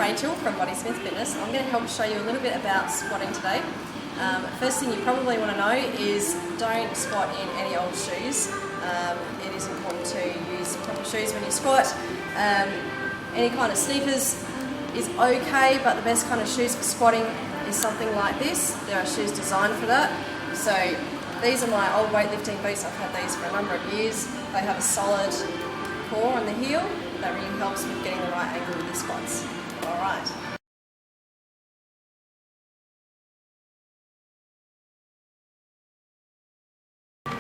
Rachel from BodySmith Fitness. I'm going to help show you a little bit about squatting today. First thing you probably want to know is don't squat in any old shoes. It is important to use proper shoes when you squat. Any kind of sneakers is okay, but the best kind of shoes for squatting is something like this. There are shoes designed for that. So these are my old weightlifting boots. I've had these for a number of years. They have a solid core on the heel. That really helps with getting the right angle with the squats. Alright.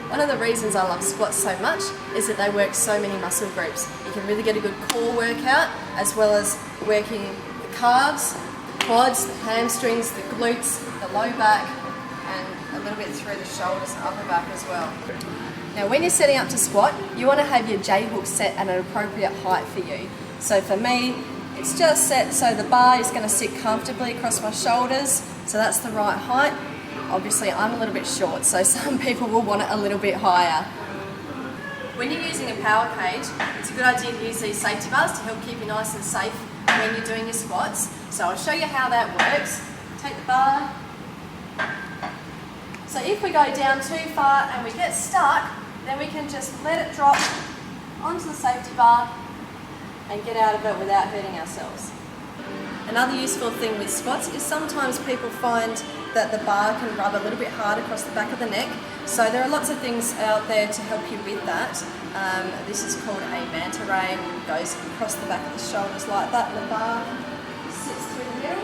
One of the reasons I love squats so much is that they work so many muscle groups. You can really get a good core workout, as well as working the calves, the quads, the hamstrings, the glutes, the low back, and a little bit through the shoulders and upper back as well. Now when you're setting up to squat, you want to have your J-hook set at an appropriate height for you. So for me, it's just set so the bar is going to sit comfortably across my shoulders, so that's the right height. Obviously I'm a little bit short, so some people will want it a little bit higher. When you're using a power cage, it's a good idea to use these safety bars to help keep you nice and safe when you're doing your squats. So I'll show you how that works. Take the bar. So if we go down too far and we get stuck, then we can just let it drop onto the safety bar and get out of it without hurting ourselves. Another useful thing with squats is sometimes people find that the bar can rub a little bit hard across the back of the neck. So there are lots of things out there to help you with that. This is called a manta ray. It goes across the back of the shoulders like that, and the bar sits through the middle.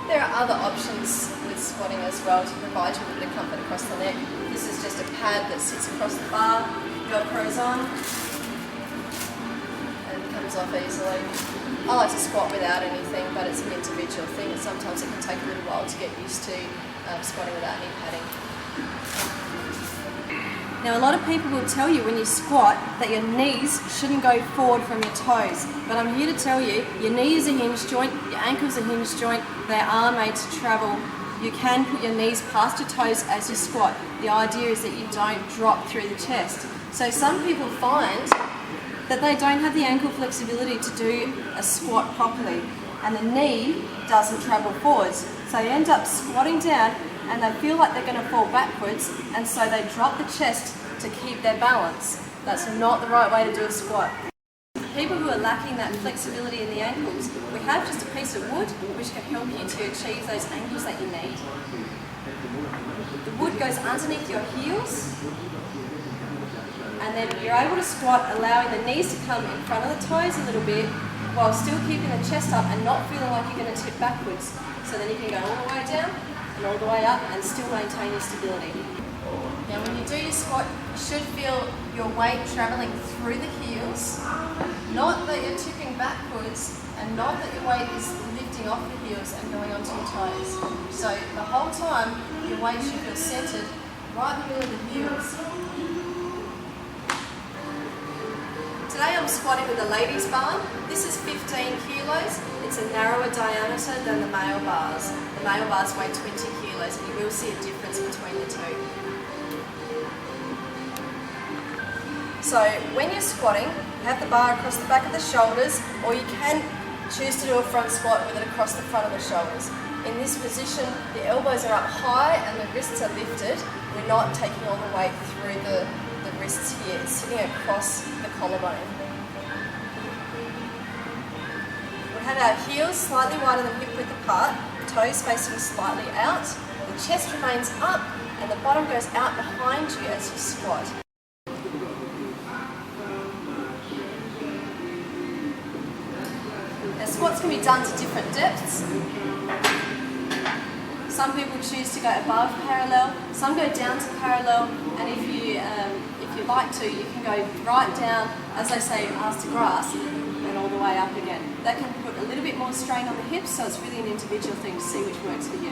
There are other options with squatting as well to provide you with a bit of comfort across the neck. This is just a pad that sits across the bar, velcros on, and comes off easily. I like to squat without anything, but it's an individual thing, and sometimes it can take a little while to get used to squatting without any padding. Now a lot of people will tell you when you squat that your knees shouldn't go forward from your toes, but I'm here to tell you, your knee is a hinge joint, your ankle's a hinge joint, they are made to travel. You can put your knees past your toes as you squat. The idea is that you don't drop through the chest. So some people find that they don't have the ankle flexibility to do a squat properly, and the knee doesn't travel forwards. So they end up squatting down and they feel like they're going to fall backwards, and so they drop the chest to keep their balance. That's not the right way to do a squat. People who are lacking that flexibility in the ankles, we have just a piece of wood which can help you to achieve those angles that you need. The wood goes underneath your heels, and then you're able to squat, allowing the knees to come in front of the toes a little bit while still keeping the chest up and not feeling like you're going to tip backwards. So then you can go all the way down and all the way up and still maintain your stability. Now when you do your squat, you should feel your weight travelling through the heels, not that you're tipping backwards, and not that your weight is lifting off the heels and going onto your toes. So the whole time, your weight should feel centred right in the middle of the heels. Today I'm squatting with a ladies bar. This is 15 kilos. It's a narrower diameter than the male bars. The male bars weigh 20 kilos, and you will see a difference between the two. So when you're squatting, you have the bar across the back of the shoulders, or you can choose to do a front squat with it across the front of the shoulders. In this position, the elbows are up high and the wrists are lifted. We're not taking all the weight through the wrists here. It's sitting across the collarbone. We have our heels slightly wider than hip width apart, toes facing slightly out, the chest remains up, and the bottom goes out behind you as you squat. Now squats can be done to different depths. Some people choose to go above parallel, some go down to parallel, and if you like to, you can go right down, as they say, ass to grass, and all the way up again. That can put a little bit more strain on the hips, so it's really an individual thing to see which works for you.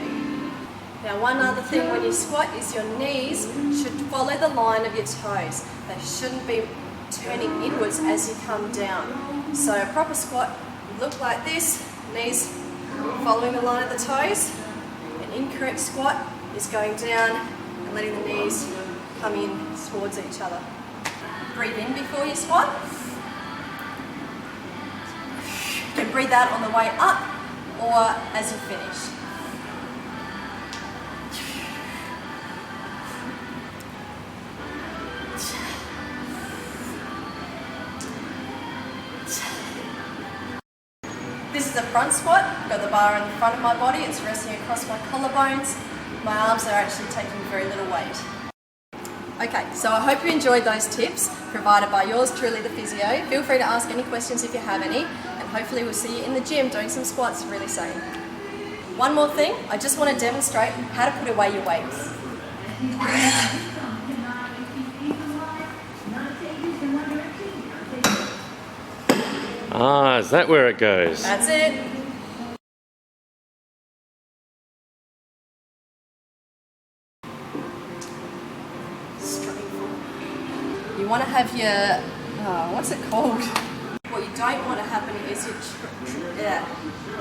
Now one other thing when you squat is your knees should follow the line of your toes. They shouldn't be turning inwards as you come down. So a proper squat would look like this, knees following the line of the toes. An incorrect squat is going down and letting the knees come in towards each other. Breathe in before you squat. You can breathe out on the way up or as you finish. This is a front squat. I've got the bar in the front of my body. It's resting across my collarbones. My arms are actually taking very little weight. Okay, so I hope you enjoyed those tips provided by yours truly, the physio. Feel free to ask any questions if you have any, and hopefully we'll see you in the gym doing some squats really soon. One more thing, I just want to demonstrate how to put away your weights. Ah, is that where it goes? That's it. You want to have your, what's it called? What you don't want to happen is your,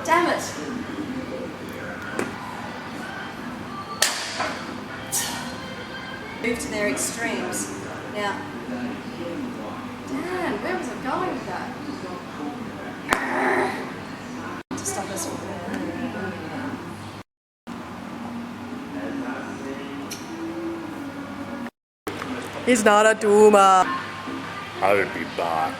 damn it. Move to their extremes. Now, damn, where was I going with that? To stop us. He's not a doomer. I would be back.